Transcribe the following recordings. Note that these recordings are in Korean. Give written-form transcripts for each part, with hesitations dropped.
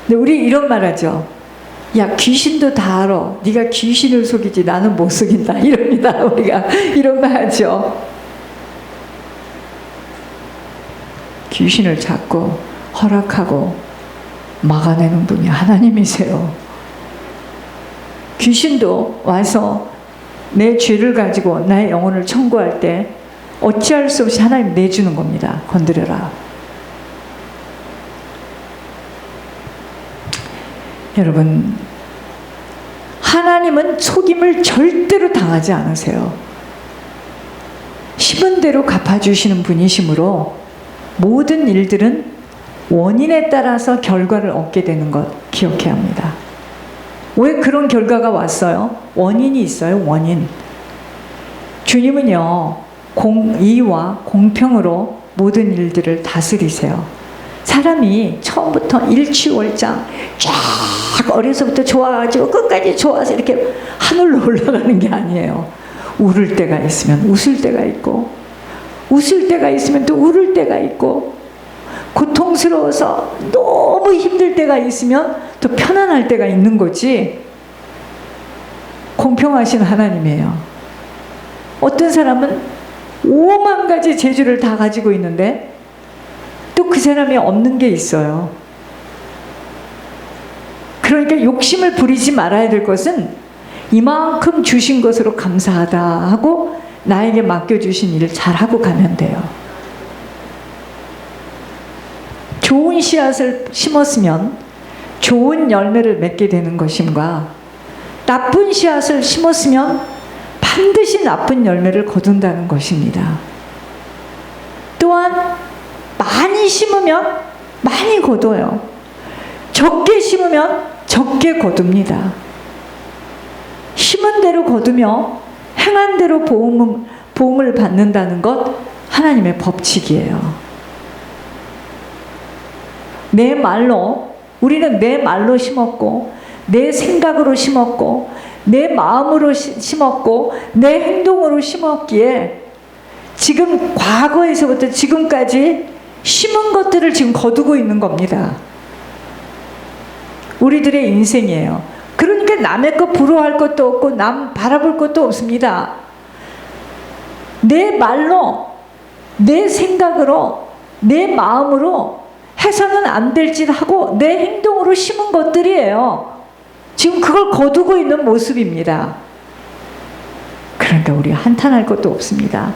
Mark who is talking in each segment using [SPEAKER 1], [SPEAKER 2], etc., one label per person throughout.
[SPEAKER 1] 근데 우리 이런 말 하죠. 야, 귀신도 다 알아. 네가 귀신을 속이지 나는 못 속인다. 이럽니다. 우리가 이런 말 하죠. 귀신을 잡고 허락하고 막아내는 분이 하나님이세요. 귀신도 와서 내 죄를 가지고 나의 영혼을 청구할 때 어찌할 수 없이 하나님 내주는 겁니다. 건드려라. 여러분, 하나님은 속임을 절대로 당하지 않으세요. 심은 대로 갚아주시는 분이시므로 모든 일들은 원인에 따라서 결과를 얻게 되는 것 기억해야 합니다. 왜 그런 결과가 왔어요? 원인이 있어요. 원인. 주님은요, 공의와 공평으로 모든 일들을 다스리세요. 사람이 처음부터 일취월장 쫙 어려서부터 좋아가지고 끝까지 좋아서 이렇게 하늘로 올라가는 게 아니에요. 울을 때가 있으면 웃을 때가 있고, 웃을 때가 있으면 또 울을 때가 있고, 고통스러워서 너무 힘들 때가 있으면 또 편안할 때가 있는 거지. 공평하신 하나님이에요. 어떤 사람은 5만 가지 재주를 다 가지고 있는데 또 그 사람이 없는 게 있어요. 그러니까 욕심을 부리지 말아야 될 것은 이만큼 주신 것으로 감사하다 하고 나에게 맡겨주신 일을 잘하고 가면 돼요. 좋은 씨앗을 심었으면 좋은 열매를 맺게 되는 것임과 나쁜 씨앗을 심었으면 반드시 나쁜 열매를 거둔다는 것입니다. 또한 많이 심으면 많이 거둬요. 적게 심으면 적게 거둡니다. 심은 대로 거두며 행한 대로 보응을 받는다는 것 하나님의 법칙이에요. 내 말로, 우리는 내 말로 심었고 내 생각으로 심었고 내 마음으로 심었고 내 행동으로 심었기에 지금 과거에서부터 지금까지 심은 것들을 지금 거두고 있는 겁니다. 우리들의 인생이에요. 그러니까 남의 것 부러워할 것도 없고 남 바라볼 것도 없습니다. 내 말로, 내 생각으로, 내 마음으로 해서는 안 될 짓 하고 내 행동으로 심은 것들이에요. 지금 그걸 거두고 있는 모습입니다. 그러니까 우리 한탄할 것도 없습니다.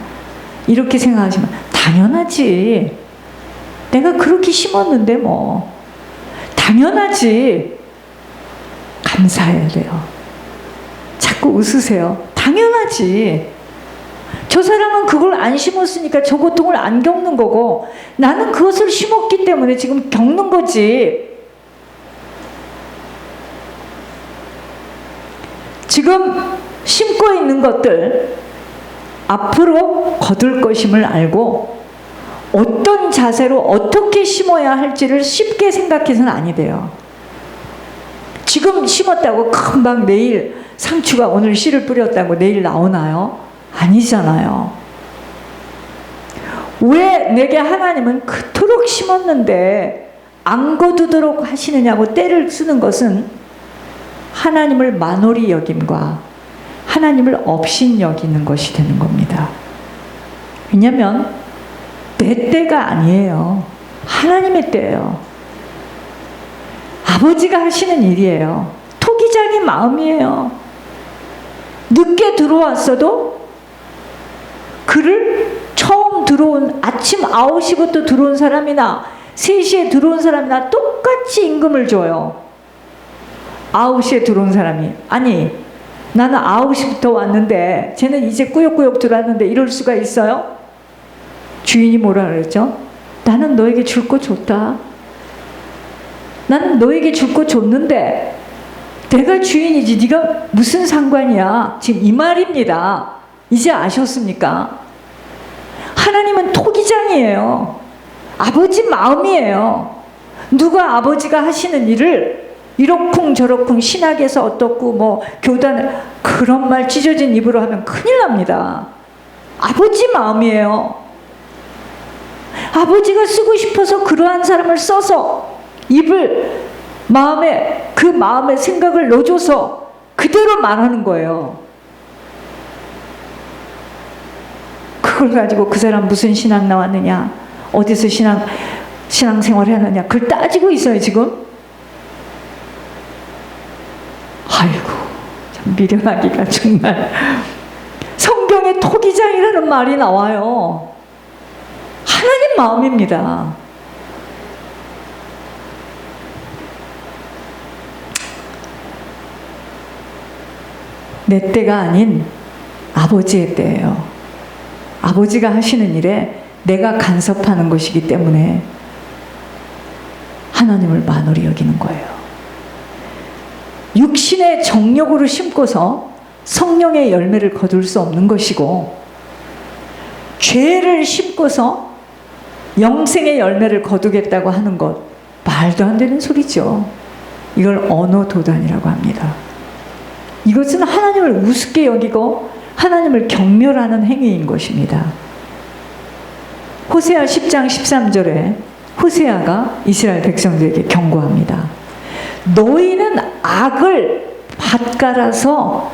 [SPEAKER 1] 이렇게 생각하시면 당연하지. 내가 그렇게 심었는데 뭐. 당연하지. 감사해야 돼요. 자꾸 웃으세요. 당연하지. 저 사람은 그걸 안 심었으니까 저 고통을 안 겪는 거고 나는 그것을 심었기 때문에 지금 겪는 거지. 지금 심고 있는 것들 앞으로 거둘 것임을 알고 어떤 자세로 어떻게 심어야 할지를 쉽게 생각해서는 아니 돼요. 지금 심었다고 금방 내일 상추가 오늘 씨를 뿌렸다고 내일 나오나요? 아니잖아요. 왜 내게 하나님은 그토록 심었는데 안 거두도록 하시느냐고 때를 쓰는 것은 하나님을 만홀히 여김과 하나님을 업신 여기는 것이 되는 겁니다. 왜냐하면 내 때가 아니에요. 하나님의 때예요. 아버지가 하시는 일이에요. 토기장의 마음이에요. 늦게 들어왔어도 그를 처음 들어온 아침 9시부터 들어온 사람이나 3시에 들어온 사람이나 똑같이 임금을 줘요. 9시에 들어온 사람이 아니 나는 9시부터 왔는데 쟤는 이제 꾸역꾸역 들어왔는데 이럴 수가 있어요? 주인이 뭐라 그랬죠? 나는 너에게 줄 거 줬다. 나는 너에게 줄 거 줬는데 내가 주인이지 네가 무슨 상관이야. 지금 이 말입니다. 이제 아셨습니까? 하나님은 토기장이에요. 아버지 마음이에요. 누가 아버지가 하시는 일을 이러쿵 저러쿵 신학에서 어떻고 뭐 교단을 그런 말 찢어진 입으로 하면 큰일 납니다. 아버지 마음이에요. 아버지가 쓰고 싶어서 그러한 사람을 써서 입을 마음에 그 마음의 생각을 넣어줘서 그대로 말하는 거예요. 그걸 가지고 그 사람 무슨 신앙 나왔느냐, 어디서 신앙생활 하느냐, 그걸 따지고 있어요 지금. 아이고 참 미련하기가 정말. 성경에 토기장이라는 말이 나와요. 하나님 마음입니다. 내 때가 아닌 아버지의 때예요. 아버지가 하시는 일에 내가 간섭하는 것이기 때문에 하나님을 만홀히 여기는 거예요. 육신의 정욕으로 심고서 성령의 열매를 거둘 수 없는 것이고, 죄를 심고서 영생의 열매를 거두겠다고 하는 것, 말도 안 되는 소리죠. 이걸 언어도단이라고 합니다. 이것은 하나님을 우습게 여기고 하나님을 경멸하는 행위인 것입니다. 호세아 10장 13절에 호세아가 이스라엘 백성들에게 경고합니다. 너희는 악을 밭갈아서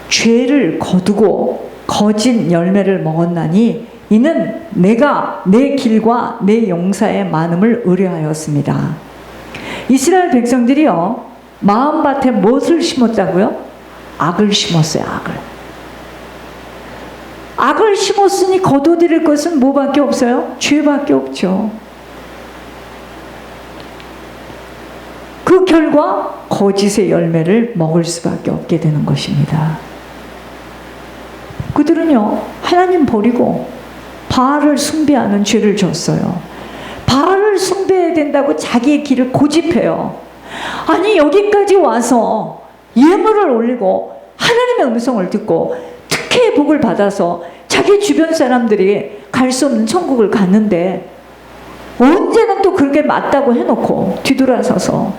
[SPEAKER 1] 죄를 거두고 거짓 열매를 먹었나니 이는 내가 내 길과 내 용사의 많음을 의뢰하였습니다. 이스라엘 백성들이요, 마음밭에 무엇을 심었다고요? 악을 심었어요. 악을 심었으니 거둬들일 것은 뭐밖에 없어요? 죄밖에 없죠. 그 결과 거짓의 열매를 먹을 수밖에 없게 되는 것입니다. 그들은요, 하나님 버리고 바알을 숭배하는 죄를 졌어요. 바알을 숭배해야 된다고 자기의 길을 고집해요. 아니, 여기까지 와서 예물을 올리고 하나님의 음성을 듣고 특혜의 복을 받아서 자기 주변 사람들이 갈 수 없는 천국을 갔는데 언제는 또 그렇게 맞다고 해놓고 뒤돌아서서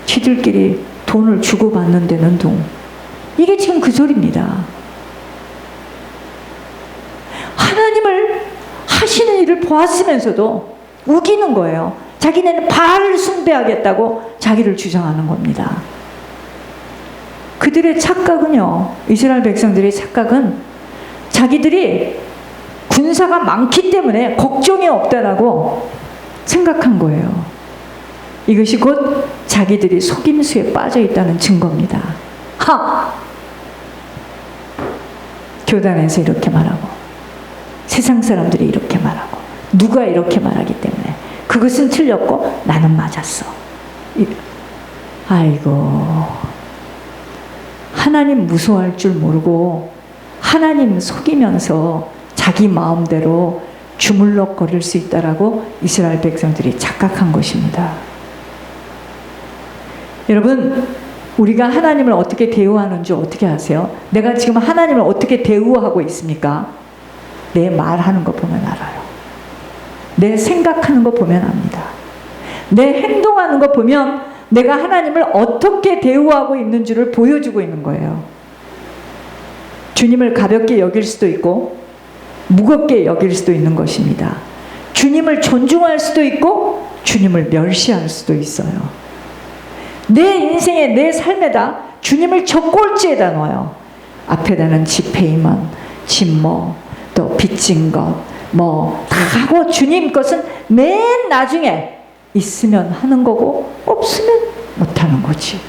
[SPEAKER 1] 지들끼리 돈을 주고받는 데는 둥. 이게 지금 그 소리입니다. 하나님을 하시는 일을 보았으면서도 우기는 거예요. 자기네는 바알을 숭배하겠다고 자기를 주장하는 겁니다. 그들의 착각은요, 이스라엘 백성들의 착각은 자기들이 군사가 많기 때문에 걱정이 없다라고 생각한 거예요. 이것이 곧 자기들이 속임수에 빠져 있다는 증거입니다. 교단에서 이렇게 말하고 세상 사람들이 이렇게 말하고 누가 이렇게 말하기 때문에 그것은 틀렸고 나는 맞았어. 아이고, 하나님 무서워할 줄 모르고 하나님 속이면서 자기 마음대로 주물럭거릴 수 있다라고 이스라엘 백성들이 착각한 것입니다. 여러분, 우리가 하나님을 어떻게 대우하는지 어떻게 아세요? 내가 지금 하나님을 어떻게 대우하고 있습니까? 내 말하는 거 보면 알아요. 내 생각하는 거 보면 압니다. 내 행동하는 거 보면 내가 하나님을 어떻게 대우하고 있는지를 보여주고 있는 거예요. 주님을 가볍게 여길 수도 있고 무겁게 여길 수도 있는 것입니다. 주님을 존중할 수도 있고 주님을 멸시할 수도 있어요. 내 인생에, 내 삶에다 주님을 첫꼴찌에다 넣어요. 앞에다는 지페이먼, 진모, 또 빚진 것, 다 하고 주님 것은 맨 나중에 있으면 하는 거고 없으면 못하는 거지.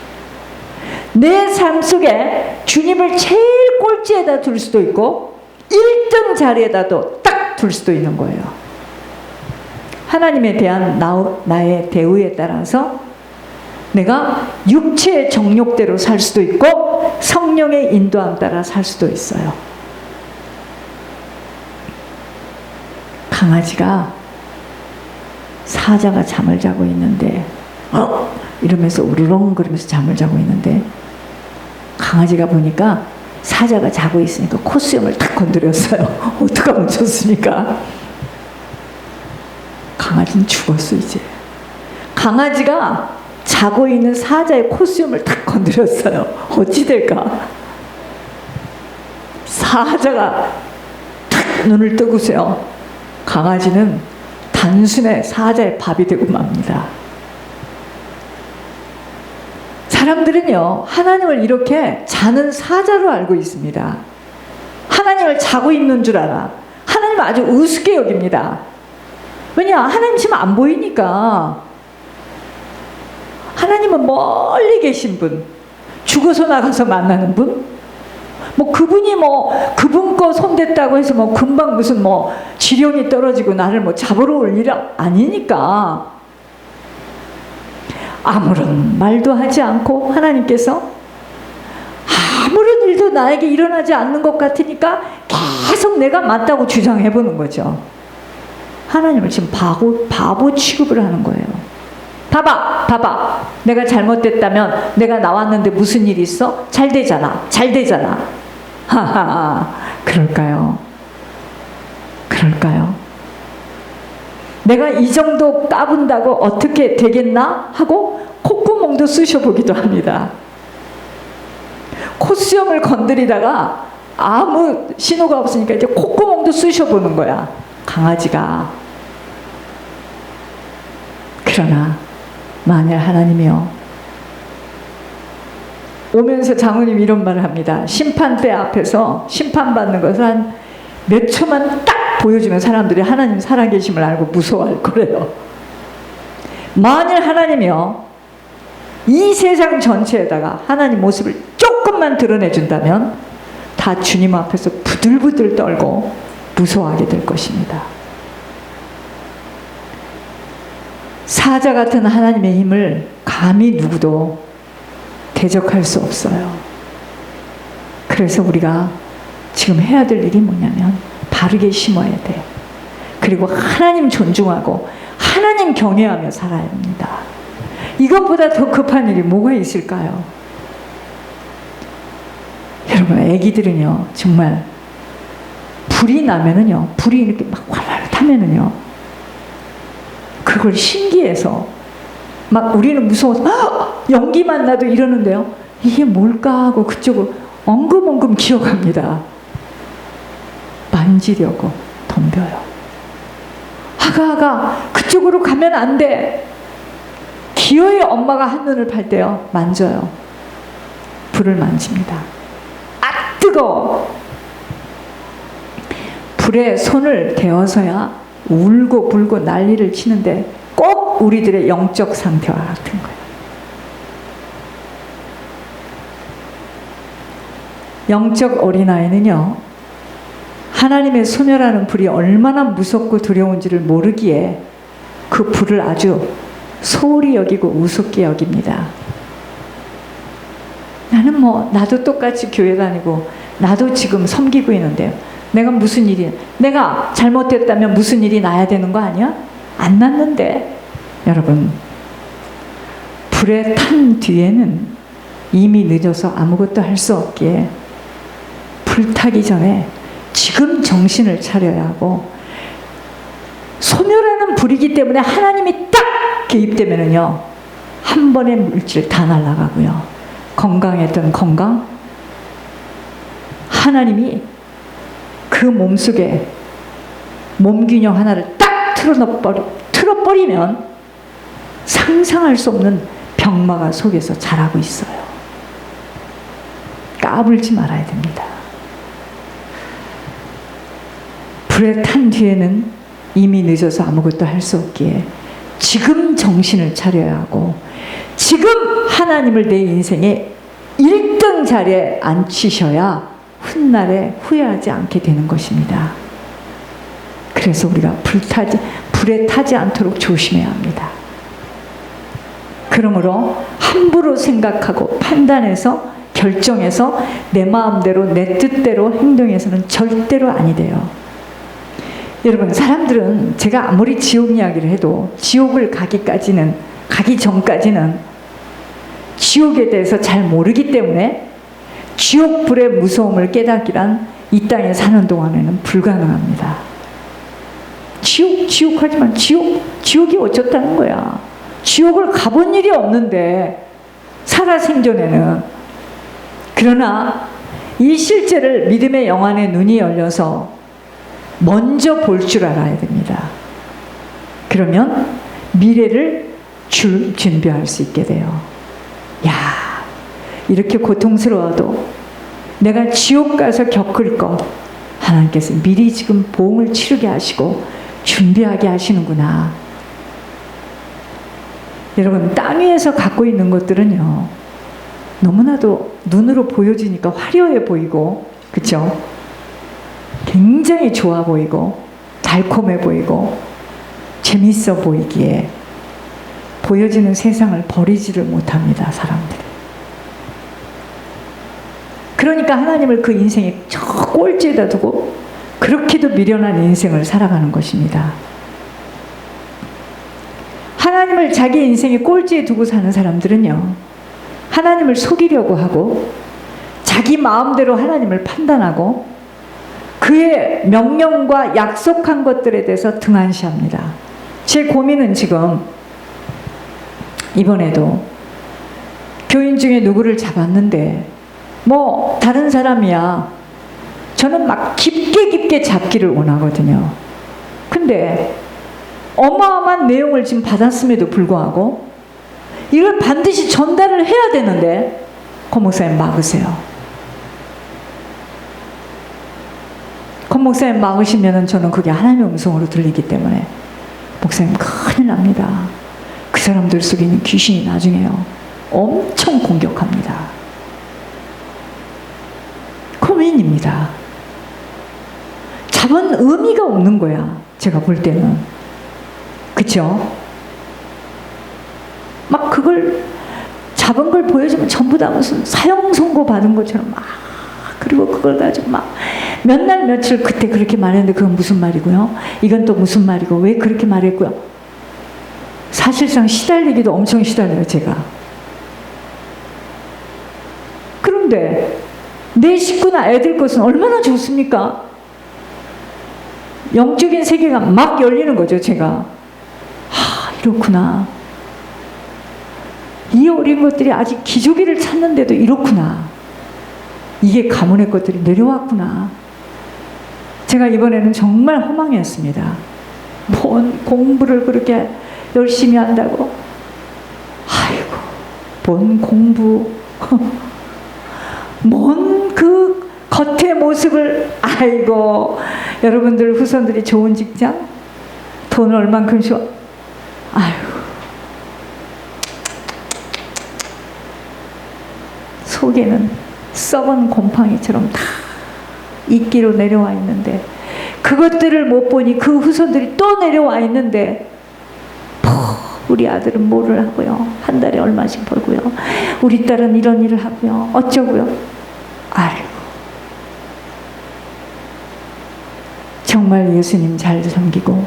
[SPEAKER 1] 내 삶 속에 주님을 제일 꼴찌에다 둘 수도 있고 1등 자리에다도 딱 둘 수도 있는 거예요. 하나님에 대한 나의 대우에 따라서 내가 육체의 정욕대로 살 수도 있고 성령의 인도함 따라 살 수도 있어요. 강아지가 사자가 잠을 자고 있는데 이러면서 우르렁거리면서 잠을 자고 있는데 강아지가 보니까 사자가 자고 있으니까 콧수염을 탁 건드렸어요. 어떡하면 좋습니까? 강아지는 죽었어 이제. 강아지가 자고 있는 사자의 콧수염을 탁 건드렸어요. 어찌 될까? 사자가 탁 눈을 뜨고서요, 강아지는 단순의 사자의 밥이 되고 맙니다. 사람들은요, 하나님을 이렇게 자는 사자로 알고 있습니다. 하나님을 자고 있는 줄 알아. 하나님을 아주 우습게 여깁니다. 왜냐? 하나님 지금 안 보이니까. 하나님은 멀리 계신 분, 죽어서 나가서 만나는 분, 그분이 그분 거 손댔다고 해서 금방 무슨 지령이 떨어지고 나를 잡으러 올 일 아니니까. 아무런 말도 하지 않고 하나님께서 아무런 일도 나에게 일어나지 않는 것 같으니까 계속 내가 맞다고 주장해 보는 거죠. 하나님을 지금 바보 취급을 하는 거예요. 봐봐. 내가 잘못됐다면 내가 나왔는데 무슨 일이 있어? 잘 되잖아. 하하. 그럴까요? 내가 이 정도 까분다고 어떻게 되겠나? 하고 콧구멍도 쑤셔보기도 합니다. 콧수염을 건드리다가 아무 신호가 없으니까 이제 콧구멍도 쑤셔보는 거야, 강아지가. 그러나 만일 하나님이요, 오면서 장로님이 이런 말을 합니다. 심판대 앞에서 심판받는 것을 한 몇 초만 딱 보여주면 사람들이 하나님 살아계심을 알고 무서워할 거래요. 만일 하나님이요, 이 세상 전체에다가 하나님 모습을 조금만 드러내준다면 다 주님 앞에서 부들부들 떨고 무서워하게 될 것입니다. 사자 같은 하나님의 힘을 감히 누구도 대적할 수 없어요. 그래서 우리가 지금 해야 될 일이 뭐냐면 바르게 심어야 돼요. 그리고 하나님 존중하고 하나님 경외하며 살아야 합니다. 이것보다 더 급한 일이 뭐가 있을까요? 여러분, 애기들은요, 정말 불이 나면은요, 불이 이렇게 막 활활 타면은요, 그걸 신기해서 막 우리는 무서워서 연기만 나도 이러는데요, 이게 뭘까 하고 그쪽으로 엉금엉금 기어갑니다. 만지려고 덤벼요. 아가 그쪽으로 가면 안 돼. 기어이 엄마가 한눈을 팔 때요, 만져요. 불을 만집니다. 아, 뜨거워. 불에 손을 대어서야 울고 불고 난리를 치는데 꼭 우리들의 영적 상태와 같은 거예요. 영적 어린아이는요, 하나님의 소멸하는 불이 얼마나 무섭고 두려운지를 모르기에 그 불을 아주 소홀히 여기고 우습게 여깁니다. 나는 나도 똑같이 교회 다니고 나도 지금 섬기고 있는데요, 내가 무슨 일이, 내가 잘못됐다면 무슨 일이 나야 되는 거 아니야? 안 났는데. 여러분, 불에 탄 뒤에는 이미 늦어서 아무것도 할 수 없기에 불타기 전에 지금 정신을 차려야 하고, 소멸하는 불이기 때문에 하나님이 딱 개입되면은요, 한 번에 물질 다 날아가고요, 건강했던 건강, 하나님이 그 몸속에 몸균형 하나를 딱 틀어버리면 상상할 수 없는 병마가 속에서 자라고 있어요. 까불지 말아야 됩니다. 불에 탄 뒤에는 이미 늦어서 아무것도 할 수 없기에 지금 정신을 차려야 하고, 지금 하나님을 내 인생의 1등 자리에 앉히셔야 훗날에 후회하지 않게 되는 것입니다. 그래서 우리가 불에 타지 않도록 조심해야 합니다. 그러므로 함부로 생각하고 판단해서 결정해서 내 마음대로 내 뜻대로 행동해서는 절대로 아니 돼요. 여러분, 사람들은 제가 아무리 지옥 이야기를 해도 지옥을 가기 전까지는 지옥에 대해서 잘 모르기 때문에 지옥 불의 무서움을 깨닫기란 이 땅에 사는 동안에는 불가능합니다. 지옥 하지만 지옥이 어쩌다는 거야. 지옥을 가본 일이 없는데 살아생전에는. 그러나 이 실제를 믿음의 영안의 눈이 열려서 먼저 볼 줄 알아야 됩니다. 그러면 미래를 준비할 수 있게 돼요. 야, 이렇게 고통스러워도 내가 지옥 가서 겪을 거 하나님께서 미리 지금 보응을 치르게 하시고 준비하게 하시는구나. 여러분, 땅 위에서 갖고 있는 것들은요, 너무나도 눈으로 보여지니까 화려해 보이고, 그쵸? 굉장히 좋아 보이고 달콤해 보이고 재밌어 보이기에 보여지는 세상을 버리지를 못합니다, 사람들이. 그러니까 하나님을 그 인생의 저 꼴찌에다 두고 그렇게도 미련한 인생을 살아가는 것입니다. 하나님을 자기 인생의 꼴찌에 두고 사는 사람들은요, 하나님을 속이려고 하고 자기 마음대로 하나님을 판단하고 그의 명령과 약속한 것들에 대해서 등한시합니다. 제 고민은 지금 이번에도 교인 중에 누구를 잡았는데 뭐 다른 사람이야, 저는 막 깊게 잡기를 원하거든요. 근데 어마어마한 내용을 지금 받았음에도 불구하고 이걸 반드시 전달을 해야 되는데 권 목사님 막으세요. 권 목사님 막으시면은 저는 그게 하나님의 음성으로 들리기 때문에 목사님 큰일 납니다. 그 사람들 속에 있는 귀신이 나중에요 엄청 공격합니다. 고민입니다. 잡은 의미가 없는 거야, 제가 볼 때는. 그쵸? 막 그걸 잡은 걸 보여주면 전부 다 무슨 사형 선고 받은 것처럼 막, 그리고 그걸 가지고 막 몇 날 며칠 그때 그렇게 말했는데 그건 무슨 말이고요, 이건 또 무슨 말이고 왜 그렇게 말했고요. 사실상 시달리기도 엄청 시달려요, 제가. 그런데 내 식구나 애들 것은 얼마나 좋습니까? 영적인 세계가 막 열리는 거죠, 제가. 이렇구나. 이 어린 것들이 아직 기저귀를 찾는데도 이렇구나. 이게 가문의 것들이 내려왔구나. 제가 이번에는 정말 허망했습니다. 뭔 공부를 그렇게 열심히 한다고. 아이고, 뭔 공부. 뭔 그 겉의 모습을. 아이고, 여러분들 후손들이 좋은 직장, 돈 얼만큼 줘. 아이고, 속에는 썩은 곰팡이처럼 다 이끼로 내려와 있는데 그것들을 못 보니 그 후손들이 또 내려와 있는데 우리 아들은 뭐를 하고요, 한 달에 얼마씩 벌고요, 우리 딸은 이런 일을 하고요, 어쩌고요. 아이고, 정말 예수님 잘 섬기고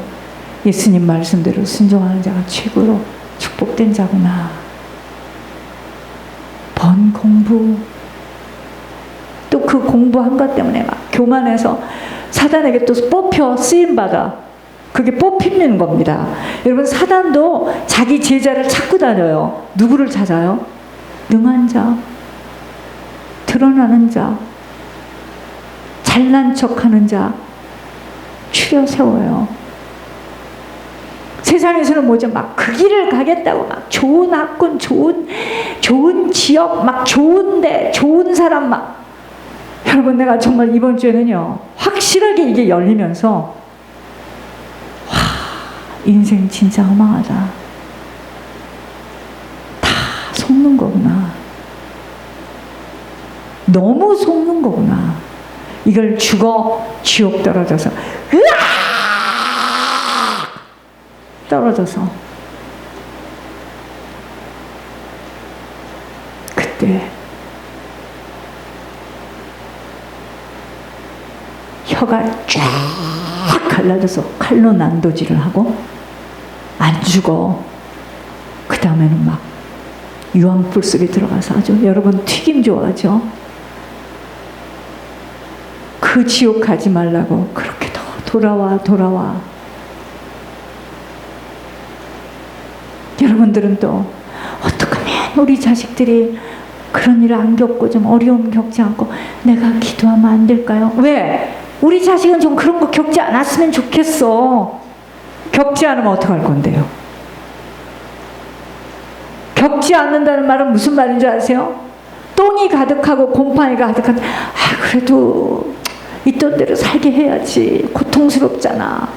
[SPEAKER 1] 예수님 말씀대로 순종하는 자가 최고로 축복된 자구나. 번 공부, 또 그 공부한 것 때문에 막 교만해서 사단에게 또 뽑혀 쓰임받아. 그게 뽑히는 겁니다. 여러분, 사단도 자기 제자를 찾고 다녀요. 누구를 찾아요? 능한 자, 드러나는 자, 잘난 척하는 자 추려 세워요. 세상에서는 뭐죠? 막 그 길을 가겠다고 막 좋은 학군, 좋은 지역, 막 좋은데, 좋은 사람 막. 여러분, 내가 정말 이번 주에는요, 확실하게 이게 열리면서, 와, 인생 진짜 허망하다. 다 속는 거구나. 너무 속는 거구나. 이걸 죽어 지옥 떨어져서, 으아! 떨어져서 그때 혀가 쫙 갈라져서 칼로 난도질을 하고 안 죽어. 그 다음에는 막 유황불 속에 들어가서 아주, 여러분 튀김 좋아하죠? 그 지옥 가지 말라고 그렇게 더 돌아와. 여러분들은 또 어떡하면 우리 자식들이 그런 일을 안 겪고 좀 어려움 겪지 않고 내가 기도하면 안 될까요? 왜? 우리 자식은 좀 그런 거 겪지 않았으면 좋겠어. 겪지 않으면 어떡할 건데요? 겪지 않는다는 말은 무슨 말인 줄 아세요? 똥이 가득하고 곰팡이가 가득한, 그래도 있던 대로 살게 해야지. 고통스럽잖아.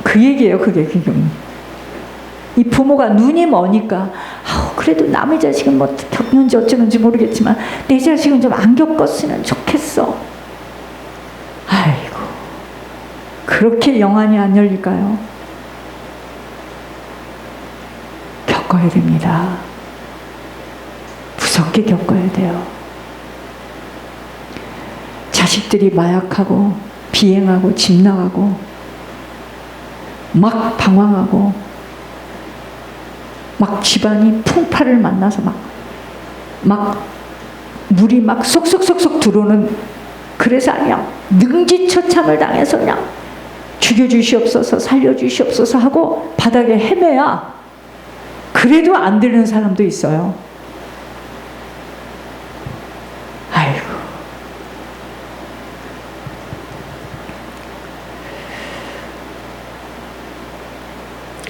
[SPEAKER 1] 그 얘기예요, 그게 지금. 이 부모가 눈이 머니까, 그래도 남의 자식은 뭐 겪는지 어쩌는지 모르겠지만 내 자식은 좀 안 겪었으면 좋겠어. 아이고, 그렇게 영안이 안 열릴까요? 겪어야 됩니다. 무섭게 겪어야 돼요. 자식들이 마약하고 비행하고 집 나가고 막 방황하고 막 집안이 풍파를 만나서 막 물이 막 쏙쏙쏙쏙 들어오는, 그래서 그냥 능지처참을 당해서 그냥 죽여주시옵소서 살려주시옵소서 하고 바닥에 헤매야 그래도 안 되는 사람도 있어요. 아이고.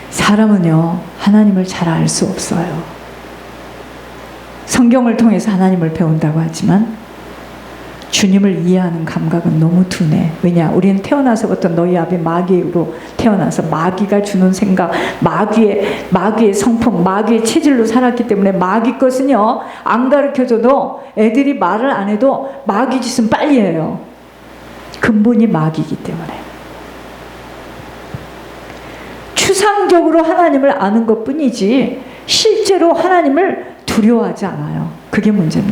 [SPEAKER 1] 사람은요, 하나님을 잘 알 수 없어요. 성경을 통해서 하나님을 배운다고 하지만 주님을 이해하는 감각은 너무 둔해. 왜냐? 우리는 태어나서부터 너희 아비 마귀로 태어나서 마귀가 주는 생각, 마귀의 성품, 마귀의 체질로 살았기 때문에 마귀 것은요, 안 가르쳐줘도 애들이 말을 안 해도 마귀 짓은 빨리 해요. 근본이 마귀이기 때문에. 추상적으로 하나님을 아는 것뿐이지 실제로 하나님을 두려워하지 않아요. 그게 문제입니다.